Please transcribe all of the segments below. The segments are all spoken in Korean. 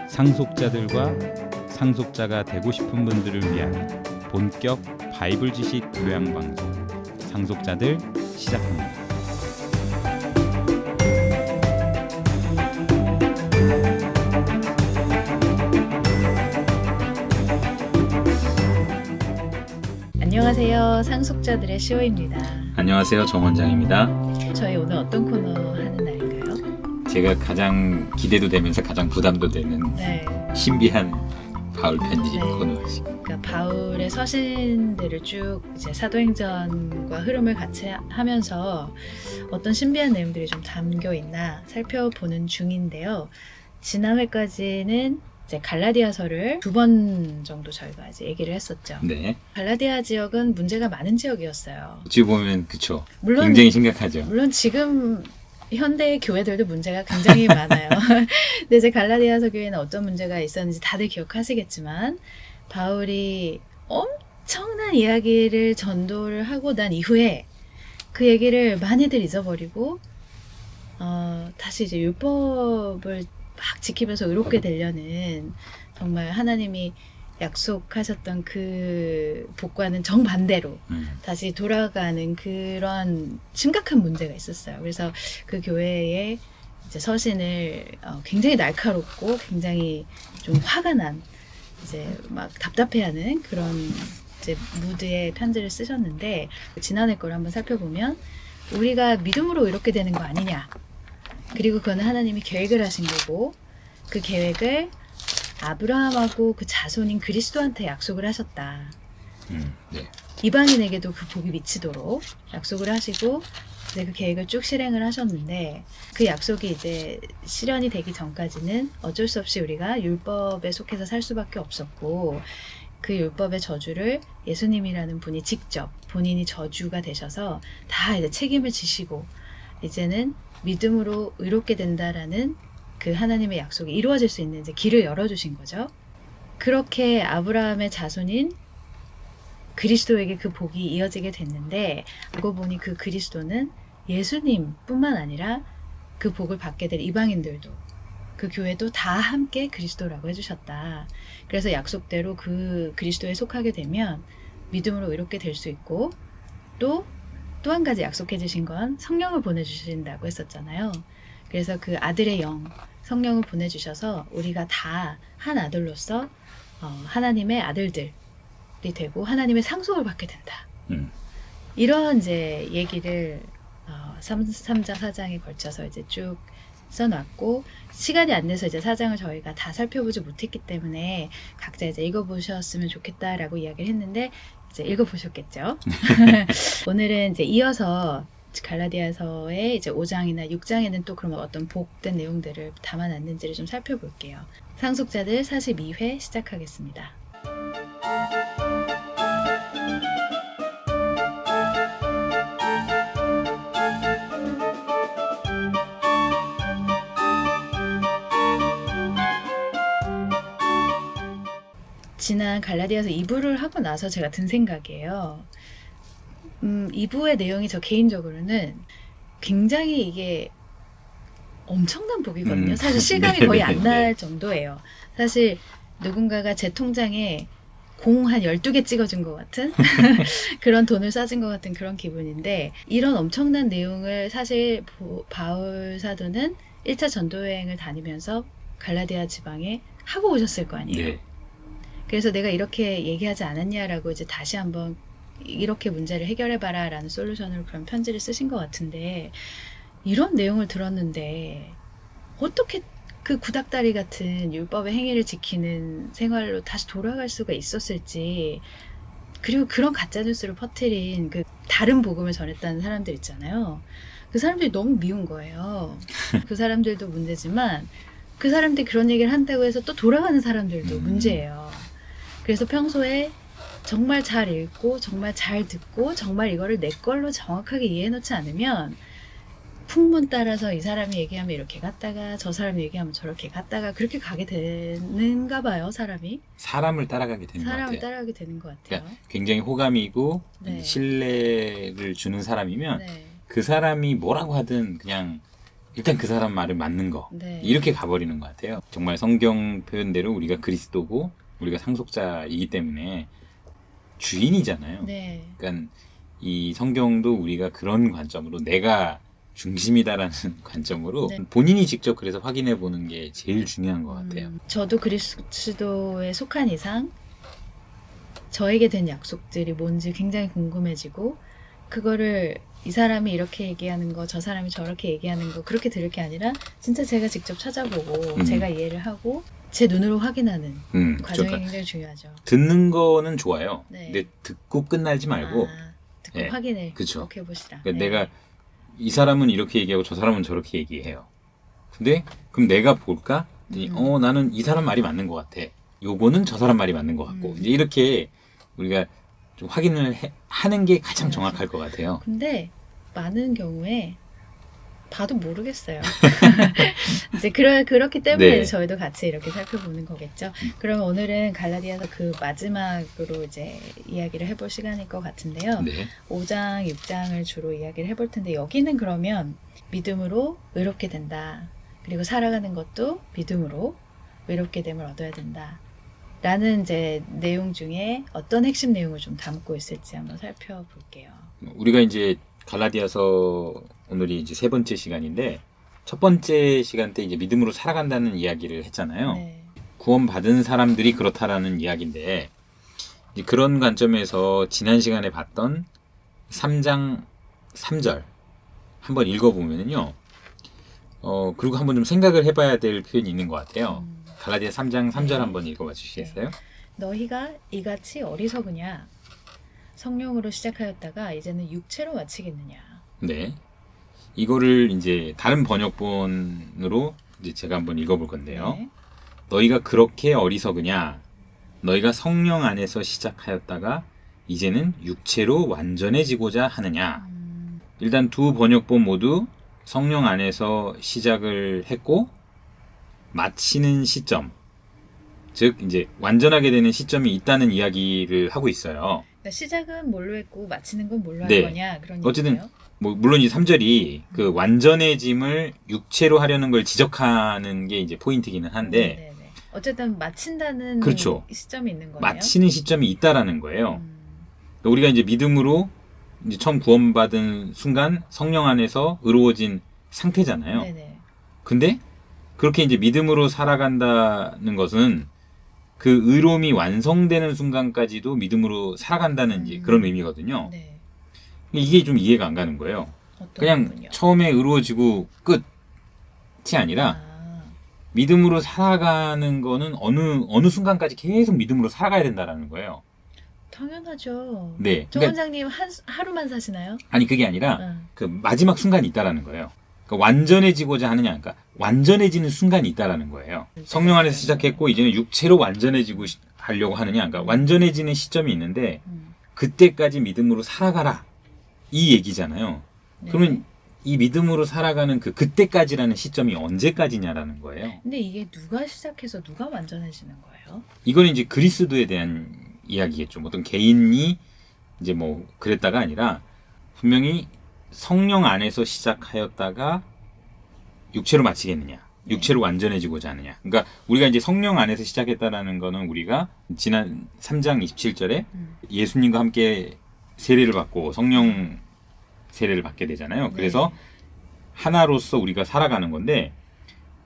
상속자들과 상속자가 되고 싶은 분들을 위한 본격 바이블 지식 교양 방송 상속자들 시작합니다. 안녕하세요. 상속자들의 시호입니다. 안녕하세요. 정 원장입니다. 저희 오늘 어떤 코너 하는 날인가요? 제가 가장 기대도 되면서 가장 부담도 되는 네. 신비한 바울 편지 네. 코너시. 그러니까 바울의 서신들을 쭉 이제 사도행전과 흐름을 같이 하면서 어떤 신비한 내용들이 좀 담겨 있나 살펴보는 중인데요. 지난 회까지는 이제 갈라디아서를 2번 정도 저희가 이제 얘기를 했었죠. 네. 갈라디아 지역은 문제가 많은 지역이었어요. 어찌 보면 그쵸. 물론 굉장히 심각하죠. 물론 지금 현대의 교회들도 문제가 굉장히 많아요. 근데 이제 갈라디아서 교회는 어떤 문제가 있었는지 다들 기억하시겠지만 바울이 엄청난 이야기를 전도를 하고 난 이후에 그 얘기를 많이들 잊어버리고 다시 이제 율법을 막 지키면서 의롭게 되려는 정말 하나님이 약속하셨던 그 복과는 정반대로 다시 돌아가는 그런 심각한 문제가 있었어요. 그래서 그 교회의 이제 서신을 굉장히 날카롭고 굉장히 좀 화가 난 이제 막 답답해하는 그런 이제 무드의 편지를 쓰셨는데 지난해 걸 한번 살펴보면 우리가 믿음으로 이렇게 되는 거 아니냐. 그리고 그건 하나님이 계획을 하신 거고 그 계획을 아브라함하고 그 자손인 그리스도한테 약속을 하셨다. 네. 이방인에게도 그 복이 미치도록 약속을 하시고 이제 그 계획을 쭉 실행을 하셨는데 그 약속이 이제 실현이 되기 전까지는 어쩔 수 없이 우리가 율법에 속해서 살 수밖에 없었고 그 율법의 저주를 예수님이라는 분이 직접 본인이 저주가 되셔서 다 이제 책임을 지시고 이제는 믿음으로 의롭게 된다라는 그 하나님의 약속이 이루어질 수 있는 이제 길을 열어주신 거죠. 그렇게 아브라함의 자손인 그리스도에게 그 복이 이어지게 됐는데 알고 보니 그 그리스도는 예수님뿐만 아니라 그 복을 받게 될 이방인들도 그 교회도 다 함께 그리스도라고 해주셨다. 그래서 약속대로 그 그리스도에 속하게 되면 믿음으로 의롭게 될 수 있고 또 한 가지 약속해 주신 건 성령을 보내주신다고 했었잖아요. 그래서 그 아들의 영 성령을 보내주셔서 우리가 다 한 아들로서 하나님의 아들들이 되고 하나님의 상속을 받게 된다. 이런 이제 얘기를 3장 4장에 걸쳐서 이제 쭉 써놨고 시간이 안 돼서 이제 4장을 저희가 다 살펴보지 못했기 때문에 각자 이제 읽어보셨으면 좋겠다라고 이야기를 했는데 이제 읽어보셨겠죠. 오늘은 이제 이어서 갈라디아서의 이제 5장이나 6장에는 또 그럼 어떤 복된 내용들을 담아놨는지를 좀 살펴볼게요. 상속자들 42회 시작하겠습니다. 지난 갈라디아서 2부를 하고 나서 제가 든 생각이에요. 2부의 내용이 저 개인적으로는 굉장히 이게 엄청난 복이거든요. 사실 실감이 거의 안 날 정도예요. 사실 누군가가 제 통장에 공 한 12개 찍어준 것 같은 그런 돈을 싸준 것 같은 그런 기분인데 이런 엄청난 내용을 사실 바울 사도는 1차 전도여행을 다니면서 갈라디아 지방에 하고 오셨을 거 아니에요. 네. 그래서 내가 이렇게 얘기하지 않았냐라고 이제 다시 한번 이렇게 문제를 해결해봐라 라는 솔루션으로 그런 편지를 쓰신 것 같은데 이런 내용을 들었는데 어떻게 그 구닥다리 같은 율법의 행위를 지키는 생활로 다시 돌아갈 수가 있었을지 그리고 그런 가짜뉴스를 퍼뜨린 그 다른 복음을 전했다는 사람들 있잖아요. 그 사람들이 너무 미운 거예요. 그 사람들도 문제지만 그 사람들이 그런 얘기를 한다고 해서 또 돌아가는 사람들도 문제예요. 그래서 평소에 정말 잘 읽고 정말 잘 듣고 정말 이거를 내 걸로 정확하게 이해해놓지 않으면 풍문 따라서 이 사람이 얘기하면 이렇게 갔다가 저 사람이 얘기하면 저렇게 갔다가 그렇게 가게 되는가 봐요. 사람을 따라가게 되는 것 사람을 같아요. 따라가게 되는 것 같아요. 그러니까 굉장히 호감이고 네. 신뢰를 주는 사람이면 네. 그 사람이 뭐라고 하든 그냥 일단 그 사람 말을 맞는 거 네. 이렇게 가버리는 것 같아요. 정말 성경 표현대로 우리가 그리스도고 우리가 상속자이기 때문에 주인이잖아요. 네. 그러니까 이 성경도 우리가 그런 관점으로 내가 중심이다라는 관점으로 네. 본인이 직접 그래서 확인해 보는 게 제일 중요한 것 같아요. 저도 그리스도에 속한 이상 저에게 된 약속들이 뭔지 굉장히 궁금해지고 그거를 이 사람이 이렇게 얘기하는 거, 저 사람이 저렇게 얘기하는 거 그렇게 들을 게 아니라 진짜 제가 직접 찾아보고 제가 이해를 하고 제 눈으로 확인하는 과정이 그러니까 굉장히 중요하죠. 듣는 거는 좋아요. 네. 근데 듣고 끝날지 말고 듣고 네. 확인을 그쵸. 꼭 해보시라. 그러니까 네. 내가 이 사람은 이렇게 얘기하고 저 사람은 저렇게 얘기해요. 근데 그럼 내가 볼까? 나는 이 사람 말이 맞는 것 같아. 요거는 저 사람 말이 맞는 것 같고 이제 이렇게 우리가 좀 확인을 하는 게 가장 정확할 것 같아요. 근데 많은 경우에 봐도 모르겠어요. 이제 그렇기 때문에 네. 저희도 같이 이렇게 살펴보는 거겠죠. 그러면 오늘은 갈라디아서 그 마지막으로 이제 이야기를 해볼 시간일 것 같은데요. 네. 5장, 6장을 주로 이야기를 해볼 텐데 여기는 그러면 믿음으로 의롭게 된다. 그리고 살아가는 것도 믿음으로 의롭게 됨을 얻어야 된다. 라는 이제 내용 중에 어떤 핵심 내용을 좀 담고 있을지 한번 살펴볼게요. 우리가 이제 갈라디아서 오늘이 이제 세 번째 시간인데 첫 번째 시간 때 이제 믿음으로 살아간다는 이야기를 했잖아요. 네. 구원받은 사람들이 그렇다라는 이야기인데 이제 그런 관점에서 지난 시간에 봤던 3장 3절 한번 읽어보면요. 그리고 한번 좀 생각을 해봐야 될 표현이 있는 것 같아요. 갈라디아 3장 3절 한번 읽어봐 주시겠어요? 너희가 이같이 어리석으냐? 성령으로 시작하였다가 이제는 육체로 마치겠느냐? 네. 이거를 이제 다른 번역본으로 이제 제가 한번 읽어볼 건데요. 네. 너희가 그렇게 어리석으냐? 너희가 성령 안에서 시작하였다가 이제는 육체로 완전해지고자 하느냐? 일단 두 번역본 모두 성령 안에서 시작을 했고 마치는 시점, 즉 이제 완전하게 되는 시점이 있다는 이야기를 하고 있어요. 그러니까 시작은 뭘로 했고 마치는 건 뭘로 네. 할 거냐 그런 어쨌든 얘기예요. 뭐 물론 이 3절이 그 완전해짐을 육체로 하려는 걸 지적하는 게 이제 포인트기는 한데 네네. 어쨌든 마친다는 그렇죠. 시점이 있는 거네요. 마치는 시점이 있다라는 거예요. 우리가 이제 믿음으로 이제 처음 구원받은 순간 성령 안에서 의로워진 상태잖아요. 네네. 근데 그렇게 이제 믿음으로 살아간다는 것은 그 의로움이 완성되는 순간까지도 믿음으로 살아간다는 이제 그런 의미거든요. 네. 이게 좀 이해가 안 가는 거예요. 어떤 그냥 부분이요? 처음에 의로워지고 끝이 아니라 믿음으로 살아가는 거는 어느 순간까지 계속 믿음으로 살아가야 된다라는 거예요. 당연하죠. 네. 조 그러니까, 원장님 하루만 사시나요? 아니 그게 아니라 응. 그 마지막 순간이 있다라는 거예요. 그러니까 완전해지고자 하느냐, 그러니까 완전해지는 순간이 있다라는 거예요. 성령 안에서 시작했고 이제는 육체로 완전해지고 하려고 하느냐, 그러니까 완전해지는 시점이 있는데 그때까지 믿음으로 살아가라 이 얘기잖아요. 네. 그러면 이 믿음으로 살아가는 그때까지라는 시점이 언제까지냐라는 거예요. 근데 이게 누가 시작해서 누가 완전해지는 거예요? 이거는 이제 그리스도에 대한 이야기겠죠. 어떤 개인이 이제 뭐 그랬다가 아니라 분명히 성령 안에서 시작하였다가 육체로 마치겠느냐, 육체로 완전해지고자 하느냐. 그러니까 우리가 이제 성령 안에서 시작했다라는 거는 우리가 지난 3장 27절에 예수님과 함께 세례를 받고 성령 세례를 받게 되잖아요. 그래서 하나로서 우리가 살아가는 건데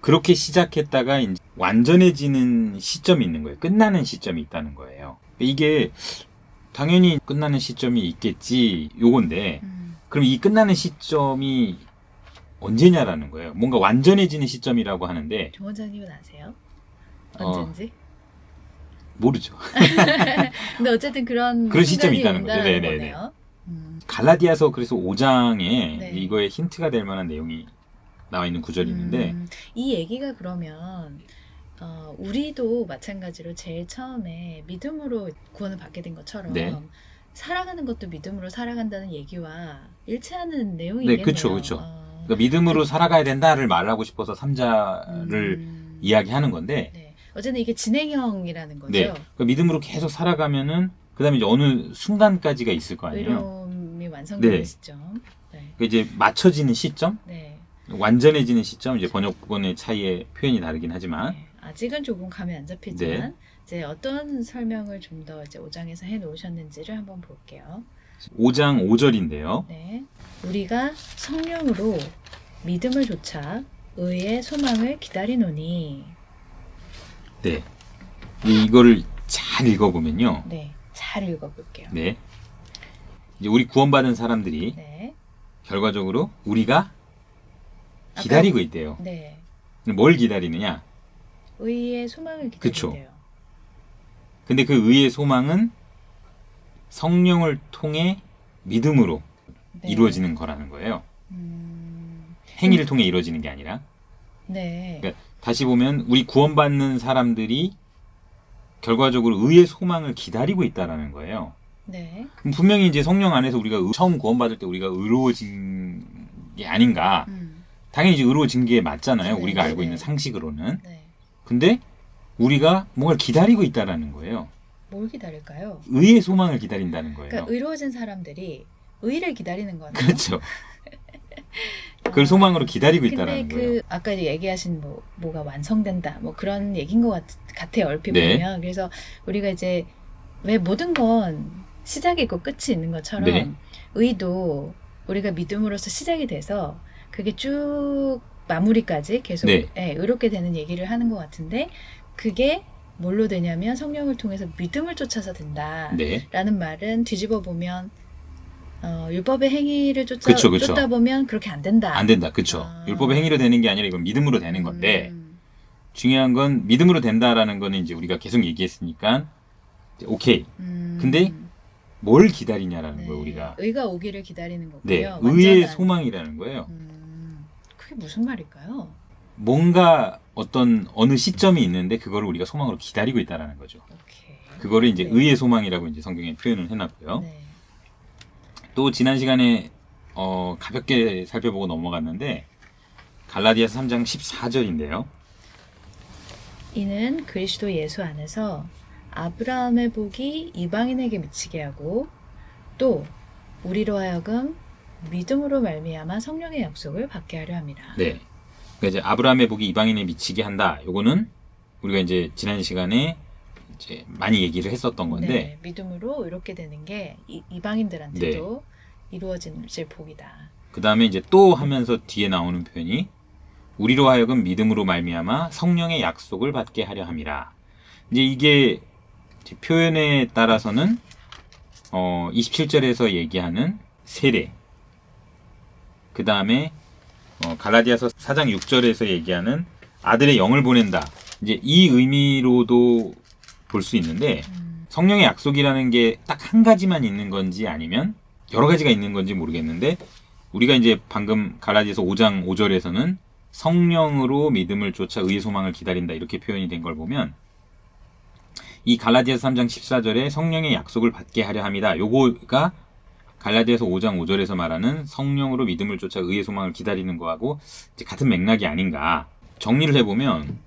그렇게 시작했다가 이제 완전해지는 시점이 있는 거예요. 끝나는 시점이 있다는 거예요. 이게 당연히 끝나는 시점이 있겠지 요건데 그럼 이 끝나는 시점이 언제냐라는 거예요. 뭔가 완전해지는 시점이라고 하는데 조 원장님은 아세요? 언젠지? 모르죠. 근데 어쨌든 그런 시점이 있다는 거죠. 거죠. 네네네. 갈라디아서 그래서 5장에 이거에 힌트가 될 만한 내용이 나와 있는 구절이 있는데 이 얘기가 그러면 우리도 마찬가지로 제일 처음에 믿음으로 구원을 받게 된 것처럼 네. 살아가는 것도 믿음으로 살아간다는 얘기와 일치하는 네, 내용이겠네요. 그쵸. 그러니까 믿음으로 살아가야 된다를 말하고 싶어서 삼자를 이야기하는 건데 네. 어쨌든 이게 진행형이라는 거죠. 네. 그러니까 믿음으로 계속 살아가면은 그다음에 이제 어느 순간까지가 있을 거 아니에요. 의로움이 완성되는 네. 시점. 네. 그 이제 맞춰지는 시점, 네. 완전해지는 시점, 이제 번역본의 차이의 표현이 다르긴 하지만 네. 아직은 조금 감이 안 잡히지만 네. 이제 어떤 설명을 좀 더 이제 5장에서 해 놓으셨는지를 한번 볼게요. 5장 5절인데요. 네. 우리가 성령으로 믿음을 좇아 의의 소망을 기다리노니. 네. 이거를 잘 읽어보면요. 네. 잘 읽어볼게요. 네. 이제 우리 구원받은 사람들이 네. 결과적으로 우리가 기다리고 있대요. 네. 뭘 기다리느냐? 의의 소망을 그쵸. 기다린대요. 근데 그 의의 소망은 성령을 통해 믿음으로 네. 이루어지는 거라는 거예요. 음, 행위를 통해 이루어지는 게 아니라. 네. 그러니까 다시 보면 우리 구원받는 사람들이 결과적으로 의의 소망을 기다리고 있다라는 거예요. 네. 그럼 분명히 이제 성령 안에서 우리가 처음 구원받을 때 우리가 의로워진 게 아닌가. 당연히 이제 의로워진 게 맞잖아요. 네, 우리가 네, 알고 네. 있는 상식으로는. 네. 근데 우리가 뭔가를 기다리고 있다라는 거예요. 뭘 기다릴까요? 의의 소망을 기다린다는 거예요. 그러니까 의로워진 사람들이 의를 기다리는 거네요. 그렇죠. 그걸 소망으로 기다리고 있다라는 근데 거예요. 그 아까 얘기하신 뭐가 완성된다 뭐 그런 얘기인 것 같아요. 얼핏 네. 보면. 그래서 우리가 이제 왜 모든 건 시작이 있고 끝이 있는 것처럼 네. 의도 우리가 믿음으로써 시작이 돼서 그게 쭉 마무리까지 계속 네. 예, 의롭게 되는 얘기를 하는 것 같은데 그게 뭘로 되냐면 성령을 통해서 믿음을 쫓아서 된다라는 네. 말은 뒤집어 보면 율법의 행위를 그쵸, 그쵸. 쫓다 보면 그렇게 안 된다. 안 된다. 그쵸. 아. 율법의 행위로 되는 게 아니라 이건 믿음으로 되는 건데 중요한 건 믿음으로 된다라는 거는 이제 우리가 계속 얘기했으니까 이제 오케이. 근데 뭘 기다리냐라는 네. 거예요, 우리가. 의가 오기를 기다리는 거고요. 네. 완전한- 의의 소망이라는 거예요. 그게 무슨 말일까요? 뭔가 어느 시점이 있는데 그거를 우리가 소망으로 기다리고 있다라는 거죠. 오케이. 그거를 이제 네. 의의 소망이라고 이제 성경에 표현을 해놨고요. 네. 또 지난 시간에 가볍게 살펴보고 넘어갔는데 갈라디아서 3장 14절인데요. 이는 그리스도 예수 안에서 아브라함의 복이 이방인에게 미치게 하고 또 우리로 하여금 믿음으로 말미암아 성령의 약속을 받게 하려 합니다. 네. 그러니까 이제 아브라함의 복이 이방인에 미치게 한다. 요거는 우리가 이제 지난 시간에 이제 많이 얘기를 했었던 건데 네, 믿음으로 이렇게 되는 게 이방인들한테도 이루어질 복이다. 그 다음에 이제 또 하면서 뒤에 나오는 표현이 우리로 하여금 믿음으로 말미암아 성령의 약속을 받게 하려 함이라. 이제 이게 이제 표현에 따라서는 27절에서 얘기하는 세례. 그 다음에 갈라디아서 4장 6절에서 얘기하는 아들의 영을 보낸다. 이제 이 의미로도 볼 수 있는데 성령의 약속이라는 게 딱 한 가지만 있는 건지 아니면 여러 가지가 있는 건지 모르겠는데 우리가 이제 방금 갈라디아서 5장 5절에서는 성령으로 믿음을 쫓아 의의 소망을 기다린다 이렇게 표현이 된 걸 보면 이 갈라디아서 3장 14절에 성령의 약속을 받게 하려 합니다. 요거가 갈라디아서 5장 5절에서 말하는 성령으로 믿음을 쫓아 의의 소망을 기다리는 거하고 이제 같은 맥락이 아닌가. 정리를 해보면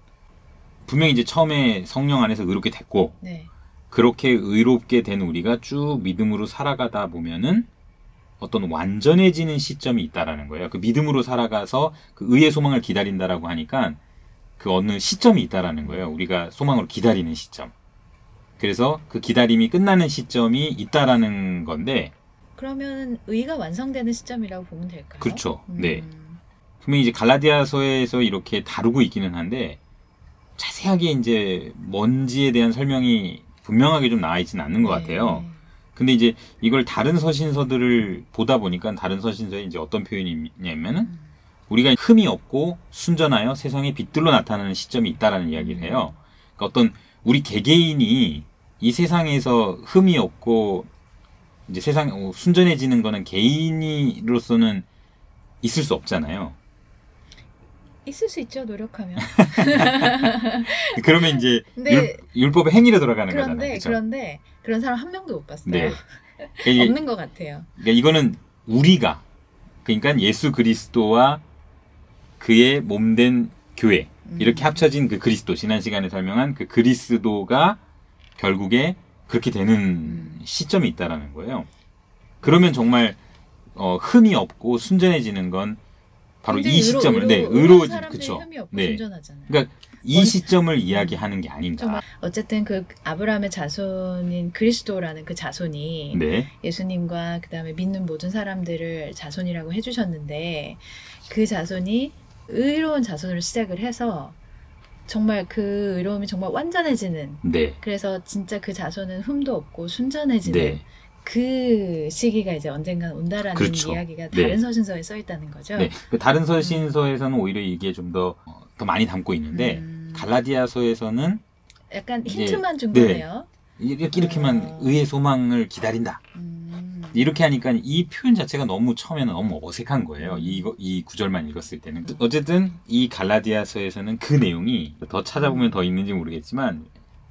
분명히 이제 처음에 성령 안에서 의롭게 됐고 네. 그렇게 의롭게 된 우리가 쭉 믿음으로 살아가다 보면은 어떤 완전해지는 시점이 있다라는 거예요. 그 믿음으로 살아가서 그 의의 소망을 기다린다라고 하니까 그 어느 시점이 있다라는 거예요. 우리가 소망으로 기다리는 시점. 그래서 그 기다림이 끝나는 시점이 있다라는 건데 그러면 의가 완성되는 시점이라고 보면 될까요? 그렇죠. 네. 분명히 이제 갈라디아서에서 이렇게 다루고 있기는 한데 자세하게 이제 뭔지에 대한 설명이 분명하게 좀 나와 있지는 않는 것 같아요. 근데 이제 이걸 다른 서신서들을 보다 보니까 다른 서신서에 이제 어떤 표현이 있냐면은 우리가 흠이 없고 순전하여 세상에 빛들로 나타나는 시점이 있다라는 이야기를 해요. 그러니까 어떤 우리 개개인이 이 세상에서 흠이 없고 이제 세상 순전해지는 거는 개인으로서는 있을 수 없잖아요. 있을 수 있죠, 노력하면. 그러면 이제 근데 율법의 행위로 돌아가는 거잖아요. 그렇죠? 그런데 그런 사람 한 명도 못 봤어요. 네. 그러니까 없는 것 같아요. 그러니까 이거는 우리가 그러니까 예수 그리스도와 그의 몸된 교회 이렇게 합쳐진 그 그리스도, 지난 시간에 설명한 그 그리스도가 결국에 그렇게 되는 시점이 있다라는 거예요. 그러면 정말 흠이 없고 순전해지는 건 바로 이 시점을 의로운 사람들이 그쵸. 흠이 없고 네. 순전하잖아요. 그러니까 이 시점을 이야기하는 게 아닌가. 정말 어쨌든 그 아브라함의 자손인 그리스도라는 그 자손이 네. 예수님과 그다음에 믿는 모든 사람들을 자손이라고 해주셨는데 그 자손이 의로운 자손으로 시작을 해서 정말 그 의로움이 정말 완전해지는 네. 그래서 진짜 그 자손은 흠도 없고 순전해지는 네. 그 시기가 이제 언젠가 온다라는 그렇죠. 이야기가 네. 다른 서신서에 써 있다는 거죠. 네. 그 다른 서신서에서는 오히려 이게 좀 더 많이 담고 있는데 갈라디아서에서는 약간 이제, 힌트만 준 네. 거네요. 이렇게만 의의 소망을 기다린다. 이렇게 하니까 이 표현 자체가 처음에는 너무 어색한 거예요. 이 구절만 읽었을 때는. 어쨌든 이 갈라디아서에서는 그 내용이 더 찾아보면 더 있는지 모르겠지만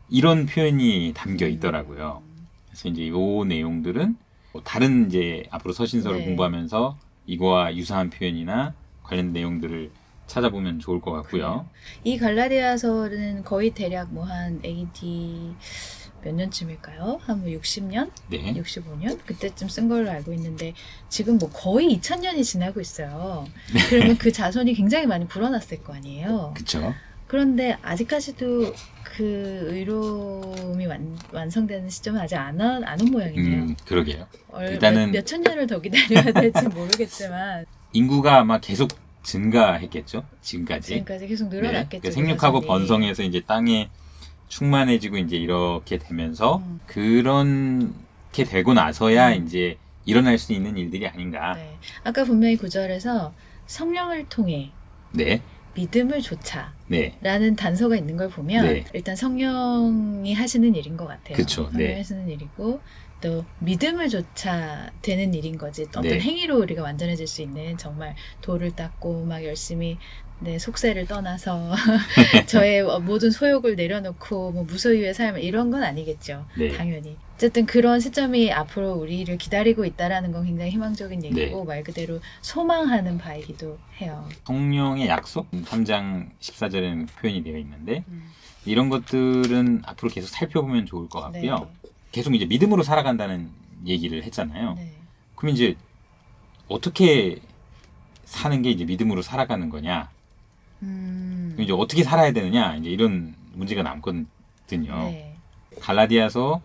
이런 표현이 담겨 있더라고요. 그래서 이제 이 내용들은 다른 이제 앞으로 서신서를 네. 공부하면서 이거와 유사한 표현이나 관련 내용들을 찾아보면 좋을 것 같고요. 이 갈라디아서는 거의 대략 뭐 한 AD 몇 년쯤일까요? 한 뭐 60년? 네. 65년? 그때쯤 쓴 걸로 알고 있는데 지금 뭐 거의 2000년이 지나고 있어요. 그러면 그 자손이 굉장히 많이 불어났을 거 아니에요. 그쵸. 그런데 아직까지도 그 의로움이 완성되는 시점은 아직 안 온 모양이네요. 그러게요. 일단은 몇천 년을 더 기다려야 될지 모르겠지만 인구가 아마 계속 증가했겠죠. 지금까지 계속 늘어났겠죠. 그러니까 생육하고 그 자손이. 번성해서 이제 땅에 충만해지고 이제 이렇게 되면서 그렇게 되고 나서야 이제 일어날 수 있는 일들이 아닌가. 네. 아까 분명히 구절에서 성령을 통해 네. 믿음을 조차 네. 라는 단서가 있는 걸 보면 네. 일단 성령이 하시는 일인 것 같아요. 그쵸, 성령이 네. 하시는 일이고 또 믿음을 조차 되는 일인 거지. 어떤 네. 행위로 우리가 완전해질 수 있는 정말 돌을 닦고 막 열심히 내 속세를 떠나서 저의 모든 소욕을 내려놓고 뭐 무소유의 삶 이런 건 아니겠죠. 네. 당연히. 어쨌든 그런 시점이 앞으로 우리를 기다리고 있다라는 건 굉장히 희망적인 얘기고 네. 말 그대로 소망하는 바이기도 해요. 성령의 약속 3장 14절에는 표현이 되어 있는데 이런 것들은 앞으로 계속 살펴보면 좋을 것 같고요. 계속 이제 믿음으로 살아간다는 얘기를 했잖아요. 네. 그럼 이제 어떻게 사는 게 이제 믿음으로 살아가는 거냐? 그럼 이제 어떻게 살아야 되느냐? 이제 이런 문제가 남거든요. 네. 갈라디아서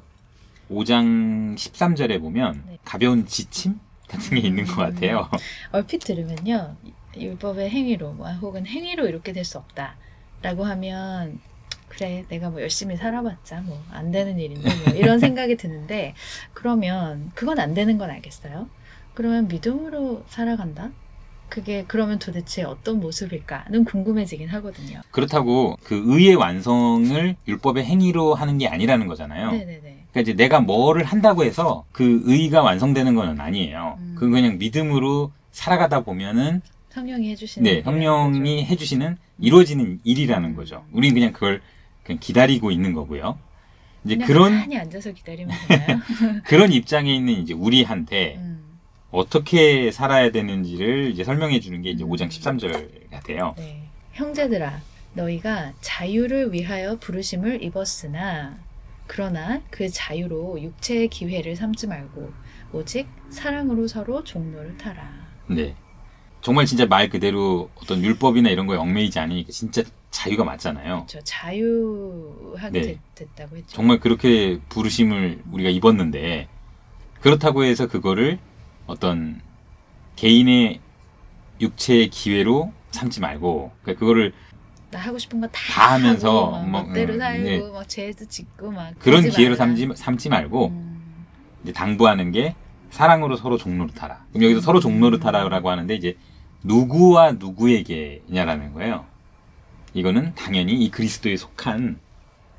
5장 13절에 보면 네. 가벼운 지침 같은 게 있는 것 같아요. 얼핏 들으면요. 율법의 행위로 혹은 행위로 이렇게 될 수 없다라고 하면 그래 내가 뭐 열심히 살아봤자 뭐 안 되는 일인데 뭐 이런 생각이 드는데 그러면 그건 안 되는 건 알겠어요. 그러면 믿음으로 살아간다? 그게 그러면 도대체 어떤 모습일까는 궁금해지긴 하거든요. 그렇다고 그 의의 완성을 율법의 행위로 하는 게 아니라는 거잖아요. 네네네. 그러니까 이제 내가 뭐를 한다고 해서 그 의가 완성되는 건 아니에요. 그건 그냥 믿음으로 살아가다 보면은 성령이 해주시는 네, 성령이 해주시는 이루어지는 일이라는 거죠. 우리는 그냥 그걸 그냥 기다리고 있는 거고요. 이제 그냥 그런 가만히 앉아서 기다리면 되나요? 그런 입장에 있는 이제 우리한테 어떻게 살아야 되는지를 이제 설명해 주는 게 이제 5장 13절 같아요. 네. 형제들아, 너희가 자유를 위하여 부르심을 입었으나 그러나 그 자유로 육체의 기회를 삼지 말고 오직 사랑으로 서로 종로를 타라. 네. 정말 진짜 말 그대로 어떤 율법이나 이런 거에 얽매이지 않으니까 진짜 자유가 맞잖아요. 그렇죠. 자유하게 네. 됐다고 했죠. 정말 그렇게 부르심을 우리가 입었는데 그렇다고 해서 그거를 어떤 개인의 육체의 기회로 삼지 말고 그러니까 그거를 나 하고 싶은 거 다 하면서 막 뭐, 멋대로 살고 네. 막 죄도 짓고 막 그런 그러지 기회로 말라. 삼지 말고 이제 당부하는 게 사랑으로 서로 종로를 타라. 그럼 여기서 서로 종로를 타라라고 하는데 이제 누구와 누구에게냐라는 거예요. 이거는 당연히 이 그리스도에 속한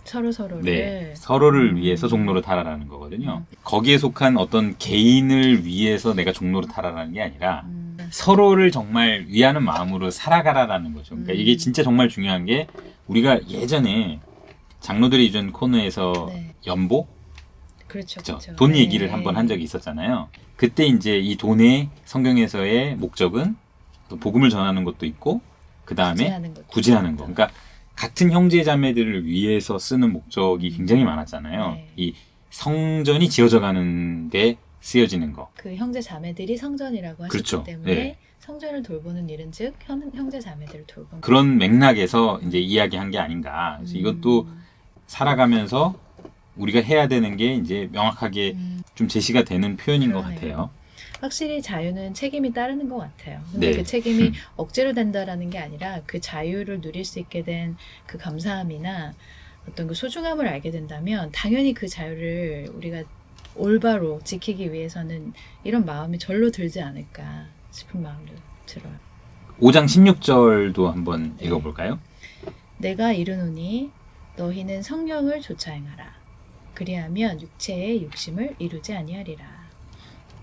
서로를 네, 서로를 위해서 종로를 타라라는 거거든요. 거기에 속한 어떤 개인을 위해서 내가 종로를 타라라는 게 아니라 서로를 정말 위하는 마음으로 살아가라라는 거죠. 그러니까 이게 진짜 정말 중요한 게 우리가 예전에 장로들의 이전 코너에서 네. 연보 그렇죠, 그쵸? 그렇죠. 돈 네. 얘기를 한번 한 적이 있었잖아요. 그때 이제 이 돈의 성경에서의 목적은 또 복음을 전하는 것도 있고 그 다음에 구제하는 것도 구제하는 거. 있었죠. 그러니까 같은 형제 자매들을 위해서 쓰는 목적이 굉장히 많았잖아요. 네. 이 성전이 지어져 가는데 쓰여지는 거. 그 형제 자매들이 성전이라고 하셨기 그렇죠. 때문에 네. 성전을 돌보는 일은 즉 형제 자매들을 돌보는 그런 맥락에서 이제 이야기한 게 아닌가. 그래서 이것도 살아가면서 우리가 해야 되는 게 이제 명확하게 좀 제시가 되는 표현인 것 그러네요. 같아요. 확실히 자유는 책임이 따르는 것 같아요. 근데 네. 그 책임이 억지로 된다라는 게 아니라 그 자유를 누릴 수 있게 된 그 감사함이나 어떤 그 소중함을 알게 된다면 당연히 그 자유를 우리가 올바로 지키기 위해서는 이런 마음이 절로 들지 않을까 싶은 마음도 들어요. 5장 16절도 한번 네. 읽어볼까요? 내가 이르노니 너희는 성령을 좇아 행하라. 그리하면 육체의 욕심을 이루지 아니하리라.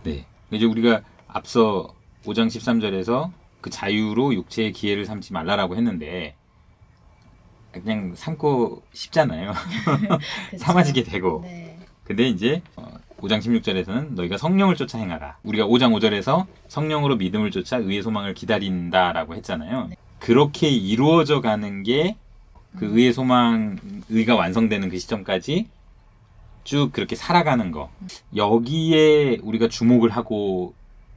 네. 이제 우리가 앞서 5장 13절에서 그 자유로 육체의 기회를 삼지 말라라고 했는데 그냥 삼고 싶잖아요. 그렇죠? 삼아지게 되고. 네. 근데 이제 5장 16절에서는 너희가 성령을 쫓아 행하라. 우리가 5장 5절에서 성령으로 믿음을 쫓아 의의 소망을 기다린다라고 했잖아요. 네. 그렇게 이루어져 가는 게 그 의의 소망, 의가 완성되는 그 시점까지 쭉 그렇게 살아가는 거. 여기에 우리가 주목을 하고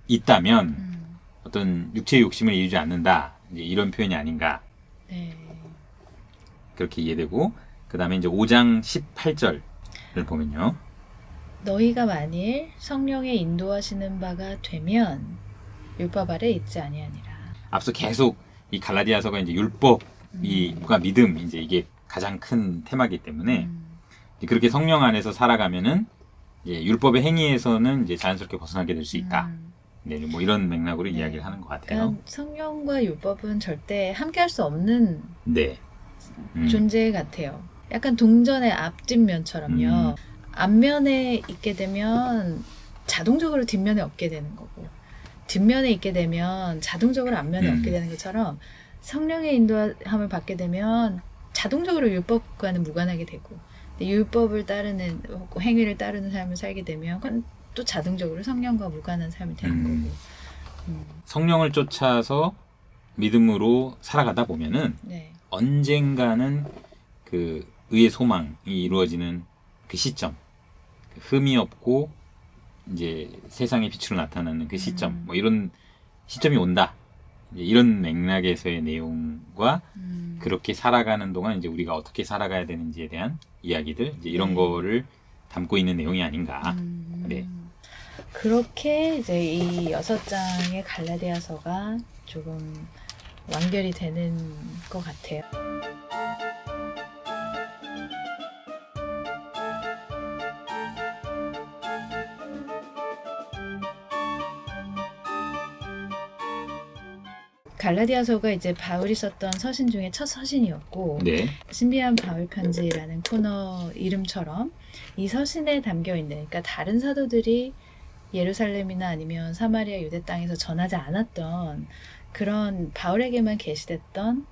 있다면 어떤 육체의 욕심을 이루지 않는다. 이제 이런 표현이 아닌가. 네. 그렇게 이해되고 그 다음에 이제 5장 18절을 보면요. 너희가 만일 성령의 인도하시는 바가 되면 율법 아래 있지 아니하니라. 앞서 계속 이 갈라디아서가 이제 율법이과 믿음 이제 이게 가장 큰 테마이기 때문에 그렇게 성령 안에서 살아가면은 이제 율법의 행위에서는 이제 자연스럽게 벗어나게 될 수 있다. 네, 뭐 이런 맥락으로 네. 이야기를 하는 것 같아요. 그러니까 성령과 율법은 절대 함께할 수 없는 네. 존재 같아요. 약간 동전의 앞뒷면처럼요. 앞면에 있게 되면 자동적으로 뒷면에 없게 되는 거고 뒷면에 있게 되면 자동적으로 앞면에 없게 되는 것처럼 성령의 인도함을 받게 되면 자동적으로 율법과는 무관하게 되고 율법을 따르는 행위를 따르는 삶을 살게 되면 그건 또 자동적으로 성령과 무관한 삶이 되는 거고. 성령을 쫓아서 믿음으로 살아가다 보면은 네. 언젠가는 그 의의 소망이 이루어지는 그 시점, 그 흠이 없고 이제 세상의 빛으로 나타나는 그 시점, 뭐 이런 시점이 온다. 이제 이런 맥락에서의 내용과 그렇게 살아가는 동안 이제 우리가 어떻게 살아가야 되는지에 대한 이야기들, 이제 이런 거를 담고 있는 내용이 아닌가. 네. 그렇게 이제 이 6장의 갈라디아서가 조금 완결이 되는 것 같아요. 갈라디아서가 이제 바울이 썼던 서신 중에 첫 서신이었고 네. 신비한 바울 편지라는 코너 이름처럼 이 서신에 담겨 있는 그러니까 다른 사도들이 예루살렘이나 아니면 사마리아 유대 땅에서 전하지 않았던 그런 바울에게만 계시됐던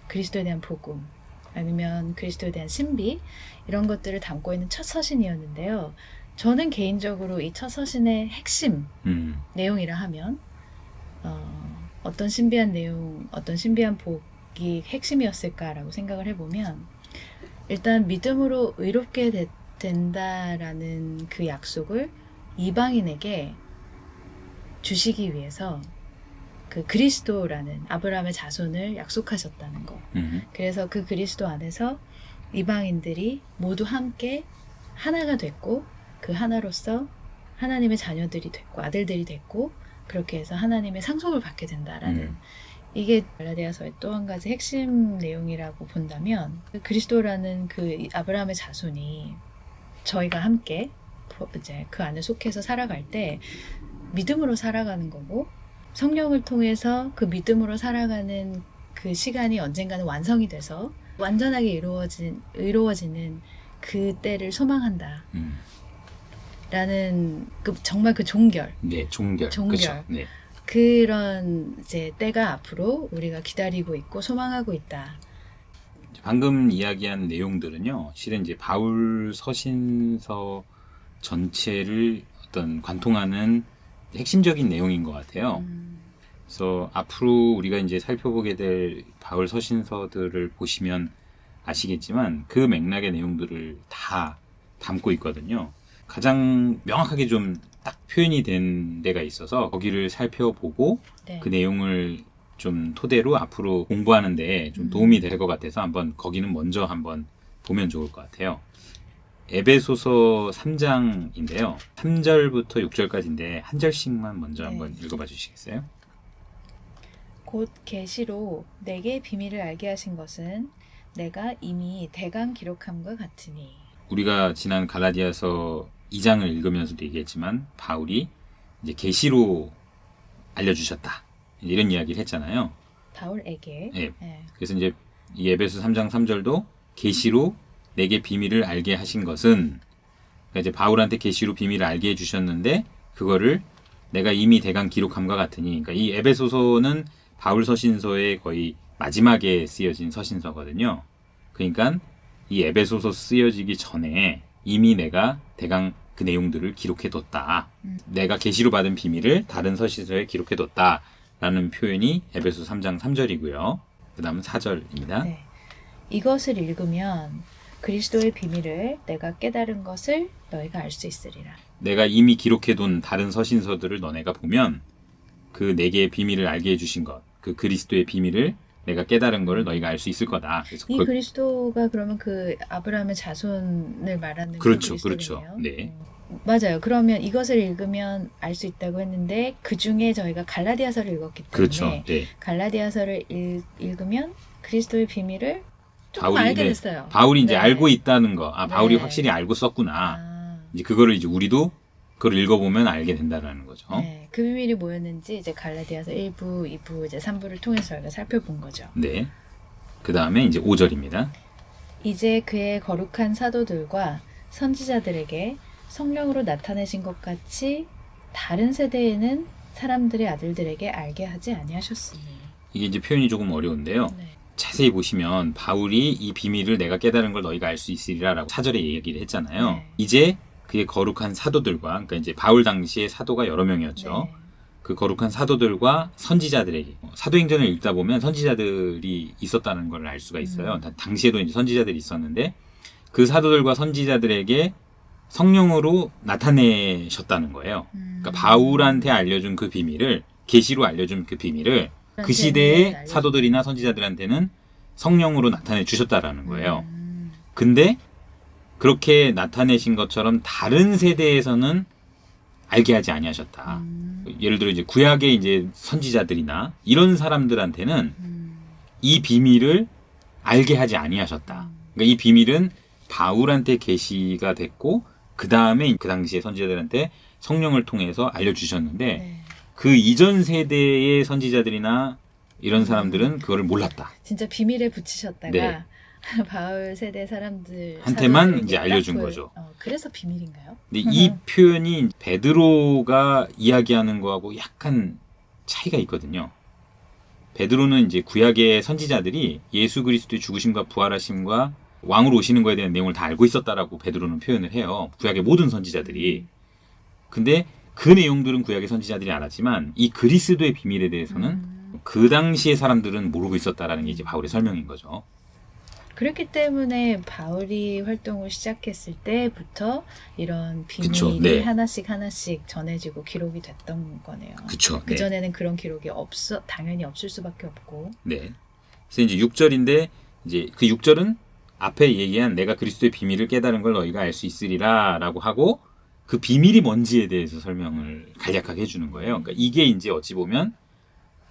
그리스도에 대한 복음 아니면 그리스도에 대한 신비 이런 것들을 담고 있는 첫 서신이었는데요. 저는 개인적으로 이 첫 서신의 핵심 내용이라 하면 어떤 신비한 내용, 어떤 신비한 복이 핵심이었을까라고 생각을 해보면 일단 믿음으로 의롭게 된다라는 그 약속을 이방인에게 주시기 위해서 그 그리스도라는 아브라함의 자손을 약속하셨다는 거. 그래서 그 그리스도 안에서 이방인들이 모두 함께 하나가 됐고 그 하나로서 하나님의 자녀들이 됐고 아들들이 됐고 그렇게 해서 하나님의 상속을 받게 된다라는 이게 갈라디아서의 또 한 가지 핵심 내용이라고 본다면 그리스도라는 그 아브라함의 자손이 저희가 함께 이제 그 안에 속해서 살아갈 때 믿음으로 살아가는 거고 성령을 통해서 그 믿음으로 살아가는 그 시간이 언젠가는 완성이 돼서 완전하게 의로워지는 그 때를 소망한다. 라는 정말 그 종결. 네, 종결. 그쵸? 네. 그런 이제 때가 앞으로 우리가 기다리고 있고 소망하고 있다. 방금 이야기한 내용들은요, 실은 이제 바울 서신서의 전체를 어떤 관통하는 핵심적인 내용인 것 같아요. 그래서 앞으로 우리가 이제 살펴보게 될 바울 서신서들을 보시면 아시겠지만 그 맥락의 내용들을 다 담고 있거든요. 가장 명확하게 좀 딱 표현이 된 데가 있어서 거기를 살펴보고 네. 그 내용을 좀 토대로 앞으로 공부하는데 좀 도움이 될 것 같아서 한번 거기는 먼저 한번 보면 좋을 것 같아요. 에베소서 3장인데요. 3절부터 6절까지인데 한 절씩만 먼저 네. 한번 읽어봐 주시겠어요? 곧 계시로 내게 비밀을 알게 하신 것은 내가 이미 대강 기록함과 같으니. 우리가 지난 갈라디아서 2장을 읽으면서도 얘기했지만 바울이 이제 계시로 알려주셨다 이런 이야기를 했잖아요. 바울에게. 예. 네. 그래서 이제 이 에베소 3장 3절도 계시로 내게 비밀을 알게 하신 것은 그러니까 이제 바울한테 계시로 비밀을 알게 해주셨는데 그거를 내가 이미 대강 기록함과 같으니 그러니까 이 에베소서는 바울 서신서의 거의 마지막에 쓰여진 서신서거든요. 그러니까 이 에베소서 쓰여지기 전에 이미 내가 대강 그 내용들을 기록해뒀다. 내가 계시로 받은 비밀을 다른 서신서에 기록해뒀다. 라는 표현이 에베소 3장 3절이고요. 그 다음은 4절입니다. 네. 이것을 읽으면 그리스도의 비밀을 내가 깨달은 것을 너희가 알 수 있으리라. 내가 이미 기록해둔 다른 서신서들을 너네가 보면 그 네 개의 비밀을 알게 해주신 것, 그 그리스도의 비밀을 내가 깨달은 걸 너희가 알 수 있을 거다. 그래서 이 그리스도가 그러면 그 아브라함의 자손을 말하는 그렇죠, 그 그리스도네요. 그렇죠. 네. 맞아요. 그러면 이것을 읽으면 알 수 있다고 했는데 그 중에 저희가 갈라디아서를 읽었기 때문에 그렇죠. 네. 갈라디아서를 읽으면 그리스도의 비밀을 조금 바울이, 알게 네. 됐어요. 바울이 이제 네. 알고 있다는 거. 아, 바울이 네. 확실히 알고 썼구나. 아, 이제 그거를 이제 우리도 그걸 읽어보면 알게 된다라는 거죠. 네. 그 비밀이 뭐였는지 이제 갈라디아서 1부, 2부, 이제 3부를 통해서 저희가 살펴본 거죠. 네. 그 다음에 이제 5절입니다. 이제 그의 거룩한 사도들과 선지자들에게 성령으로 나타내신 것 같이 다른 세대에는 사람들의 아들들에게 알게 하지 아니하셨으니. 이게 이제 표현이 조금 어려운데요. 네. 자세히 보시면 바울이 이 비밀을 내가 깨달은 걸 너희가 알 수 있으리라 라고 4절에 얘기를 했잖아요. 네. 이제 그의 거룩한 사도들과 그러니까 이제 바울 당시에 사도가 여러 명이었죠. 네. 그 거룩한 사도들과 선지자들에게 사도행전을 읽다 보면 선지자들이 있었다는 걸 알 수가 있어요. 당시에도 이제 선지자들이 있었는데 그 사도들과 선지자들에게 성령으로 나타내셨다는 거예요. 그러니까 바울한테 알려준 그 비밀을 계시로 알려준 그 비밀을 그 시대의 사도들이나 선지자들한테는 성령으로 나타내 주셨다라는 거예요. 근데 그렇게 나타내신 것처럼 다른 세대에서는 알게 하지 아니하셨다. 예를 들어 이제 구약의 이제 선지자들이나 이런 사람들한테는 이 비밀을 알게 하지 아니하셨다. 그러니까 이 비밀은 바울한테 계시가 됐고 그 다음에 그 당시의 선지자들한테 성령을 통해서 알려주셨는데 네. 그 이전 세대의 선지자들이나 이런 사람들은 그거를 몰랐다. 진짜 비밀에 붙이셨다가 네. 바울 세대 사람들 한테만 사도들에게 이제 알려준 딱 거죠. 그래서 비밀인가요? 근데 이 표현이 베드로가 이야기하는 거하고 약간 차이가 있거든요. 베드로는 이제 구약의 선지자들이 예수 그리스도의 죽으심과 부활하심과 왕으로 오시는 거에 대한 내용을 다 알고 있었다라고 베드로는 표현을 해요. 구약의 모든 선지자들이. 근데 그 내용들은 구약의 선지자들이 알았지만 이 그리스도의 비밀에 대해서는 그 당시의 사람들은 모르고 있었다라는 게 이제 바울의 설명인 거죠. 그렇기 때문에 바울이 활동을 시작했을 때부터 이런 비밀이 그쵸, 네. 하나씩 하나씩 전해지고 기록이 됐던 거네요. 그쵸. 그 전에는 그런 기록이 당연히 없을 수밖에 없고. 네. 그래서 이제 6절인데 이제 그 6절은 앞에 얘기한 내가 그리스도의 비밀을 깨달은 걸 너희가 알 수 있으리라라고 하고 그 비밀이 뭔지에 대해서 설명을 간략하게 해주는 거예요. 그러니까 이게 이제 어찌 보면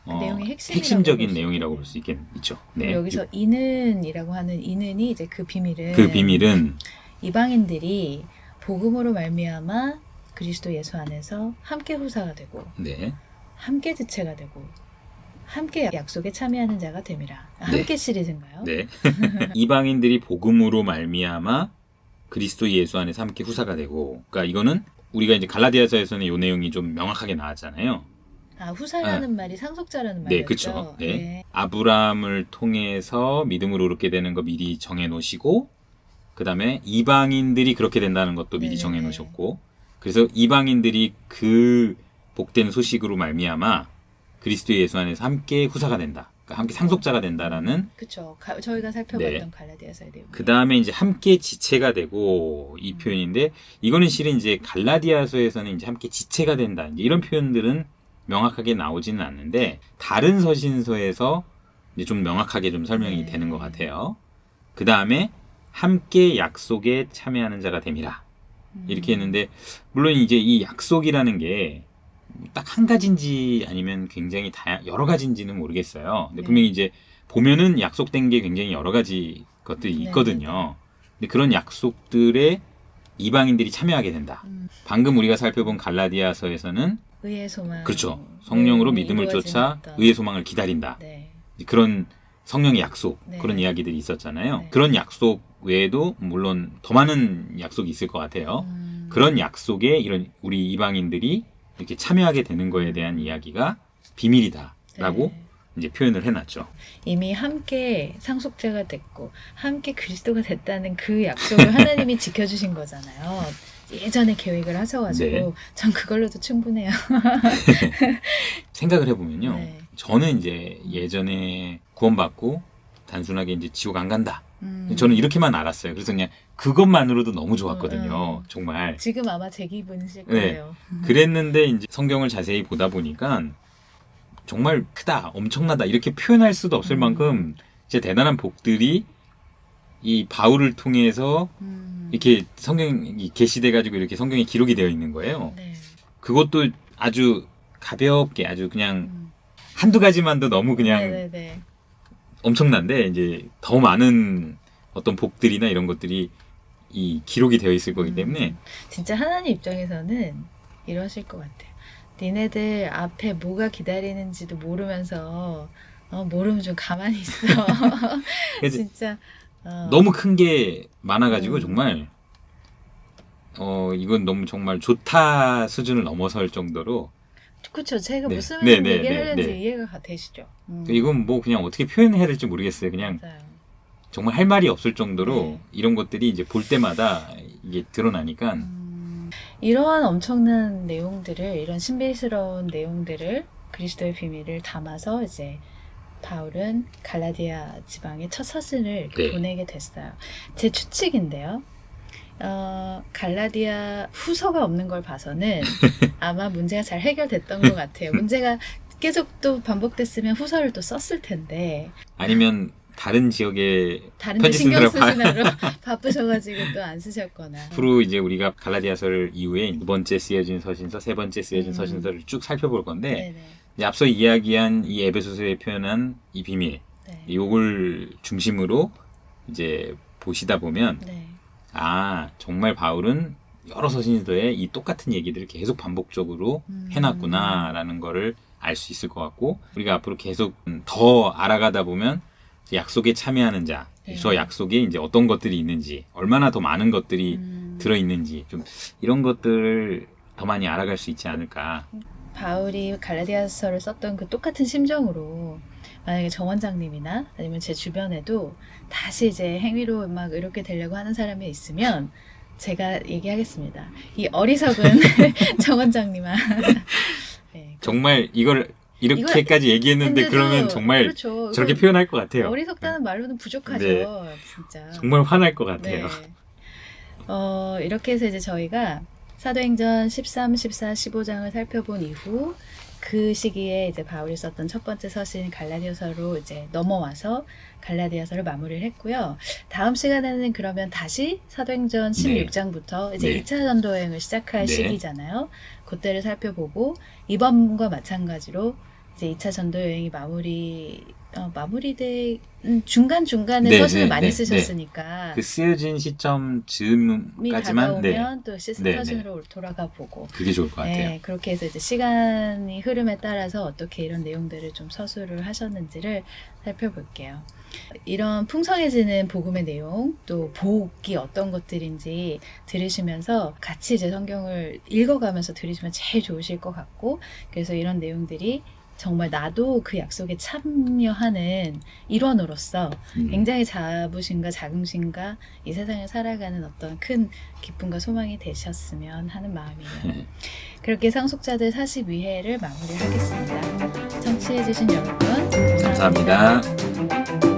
그 내용의 핵심적인 내용이라고 볼 수 있죠. 네. 여기서 이는이라고 하는 이는이 이제 그 그 비밀은 이방인들이 복음으로 말미암아 그리스도 예수 안에서 함께 후사가 되고 네. 함께 지체가 되고 함께 약속에 참여하는 자가 됨이라. 네. 함께 시리즈인가요? 네. 이방인들이 복음으로 말미암아 그리스도 예수 안에서 함께 후사가 되고, 그러니까 이거는 우리가 이제 갈라디아서에서는 이 내용이 좀 명확하게 나왔잖아요. 아, 후사라는 말이 상속자라는 네, 말이었죠. 그렇죠. 네. 아브라함을 통해서 믿음으로 얻게 되는 거 미리 정해 놓으시고, 그다음에 이방인들이 그렇게 된다는 것도 미리 네네네. 정해 놓으셨고, 그래서 이방인들이 그 복된 소식으로 말미암아 그리스도 예수 안에서 함께 후사가 된다. 그러니까 함께 상속자가 된다라는. 그쵸. 저희가 살펴봤던 갈라디아서의 내용. 그 다음에 이제 함께 지체가 되고 이 표현인데, 이거는 실은 이제 갈라디아서에서는 이제 함께 지체가 된다. 이제 이런 표현들은 명확하게 나오지는 않는데, 다른 서신서에서 이제 좀 명확하게 좀 설명이 네. 되는 것 같아요. 그 다음에 함께 약속에 참여하는 자가 됨이라. 이렇게 했는데, 물론 이제 이 약속이라는 게 딱 한 가지인지 아니면 굉장히 여러 가지인지는 모르겠어요. 근데 네. 분명히 이제 보면은 약속된 게 굉장히 여러 가지 것들이 네, 있거든요. 근데 그런 약속들에 이방인들이 참여하게 된다. 방금 우리가 살펴본 갈라디아서에서는 의의 소망. 그렇죠. 성령으로 네, 믿음을 이루어지는 쫓아 어떤- 의의 소망을 기다린다. 네. 그런 성령의 약속, 네. 그런 이야기들이 있었잖아요. 네. 그런 약속 외에도 물론 더 많은 약속이 있을 것 같아요. 음. 그런 약속에 이런 우리 이방인들이 이렇게 참여하게 되는 거에 대한 이야기가 비밀이다라고 네. 이제 표현을 해놨죠. 이미 함께 상속자가 됐고 함께 그리스도가 됐다는 그 약속을 하나님이 지켜주신 거잖아요. 예전에 계획을 하셔가지고 네. 전 그걸로도 충분해요. 생각을 해보면요. 네. 저는 이제 예전에 구원받고 단순하게 이제 지옥 안 간다. 음. 저는 이렇게만 알았어요. 그래서 그냥 그것만으로도 너무 좋았거든요. 음. 정말. 지금 아마 제 기분이실 네. 거예요. 그랬는데 이제 성경을 자세히 보다 보니까 정말 크다, 엄청나다 이렇게 표현할 수도 없을 만큼 진짜 대단한 복들이 이 바울을 통해서 이렇게 성경이 게시돼 가지고 이렇게 성경에 기록이 되어 있는 거예요. 네. 그것도 아주 가볍게 아주 그냥 한두 가지만도 너무 그냥 네네네. 엄청난데 이제 더 많은 어떤 복들이나 이런 것들이 이 기록이 되어 있을 거기 때문에 진짜 하나님 입장에서는 이러실 것 같아요. 니네들 앞에 뭐가 기다리는지도 모르면서 모르면 좀 가만히 있어. 그래서 진짜 너무 큰 게 많아가지고 음. 정말 이건 너무 정말 좋다 수준을 넘어설 정도로 그렇죠. 제가 네. 무슨 네, 네, 얘기를 네, 하려는지 네. 이해가 되시죠. 이건 뭐 그냥 어떻게 표현해야 될지 모르겠어요. 그냥 맞아요. 정말 할 말이 없을 정도로 네. 이런 것들이 이제 볼 때마다 이게 드러나니까 이러한 엄청난 내용들을 이런 신비스러운 내용들을 그리스도의 비밀을 담아서 이제 바울은 갈라디아 지방의 첫 서신을 이렇게 네. 보내게 됐어요. 제 추측인데요. 갈라디아 후서가 없는 걸 봐서는 아마 문제가 잘 해결됐던 것 같아요. 문제가 계속 또 반복됐으면 후서를 또 썼을 텐데 아니면 다른 지역에 다른 데 편지 신경 쓰느라 쓰느라로 바쁘셔가지고 또 안 쓰셨거나. 앞으로 이제 우리가 갈라디아서를 이후에 두 번째 쓰여진 서신서, 세 번째 쓰여진 음. 서신서를 쭉 살펴볼 건데 네네. 이제 앞서 이야기한 이 에베소서에 표현한 이 비밀, 네. 요걸 중심으로 이제 보시다 보면 네. 정말 바울은 여러 서신서에 이 똑같은 얘기들을 계속 반복적으로 해놨구나라는 거를 알 수 있을 것 같고, 우리가 앞으로 계속 더 알아가다 보면 약속에 참여하는 자, 네. 저 약속에 이제 어떤 것들이 있는지, 얼마나 더 많은 것들이 들어있는지, 좀 이런 것들을 더 많이 알아갈 수 있지 않을까. 바울이 갈라디아서를 썼던 그 똑같은 심정으로 만약에 정 원장님이나 아니면 제 주변에도 다시 이제 행위로 막 이렇게 되려고 하는 사람이 있으면 제가 얘기하겠습니다. 이 어리석은 정 원장님아. 네, 정말 이걸 이렇게까지 얘기했는데 근데도 그러면 정말 그렇죠. 저렇게 이거 표현할 것 같아요. 어리석다는 말로는 부족하죠. 네. 진짜. 정말 화날 것 같아요. 네. 이렇게 해서 이제 저희가 사도행전 13, 14, 15장을 살펴본 이후 그 시기에 이제 바울이 썼던 첫 번째 서신 갈라디아서로 이제 넘어와서 갈라디아서를 마무리를 했고요. 다음 시간에는 그러면 다시 사도행전 16장부터 이제 네. 2차 전도 여행을 시작할 네. 시기잖아요. 그때를 살펴보고 이번과 마찬가지로 이제 2차 전도 여행이 마무리돼 중간중간에 네, 서신을 네, 많이 네, 쓰셨으니까 그 쓰여진 시점 미 즈음까지만 다가오면 또 시즌 네, 서신으로 돌아가 보고 그게 좋을 것 같아요. 네, 그렇게 해서 이제 시간이 흐름에 따라서 어떻게 이런 내용들을 좀 서술을 하셨는지를 살펴볼게요. 이런 풍성해지는 복음의 내용, 또 복이 어떤 것들인지 들으시면서 같이 이제 성경을 읽어가면서 들으시면 제일 좋으실 것 같고, 그래서 이런 내용들이 정말 나도 그 약속에 참여하는 일원으로서 굉장히 자부심과 자긍심과 이 세상을 살아가는 어떤 큰 기쁨과 소망이 되셨으면 하는 마음이에요. 그렇게 상속자들 42회를 마무리하겠습니다. 청취해주신 여러분 감사합니다. 감사합니다.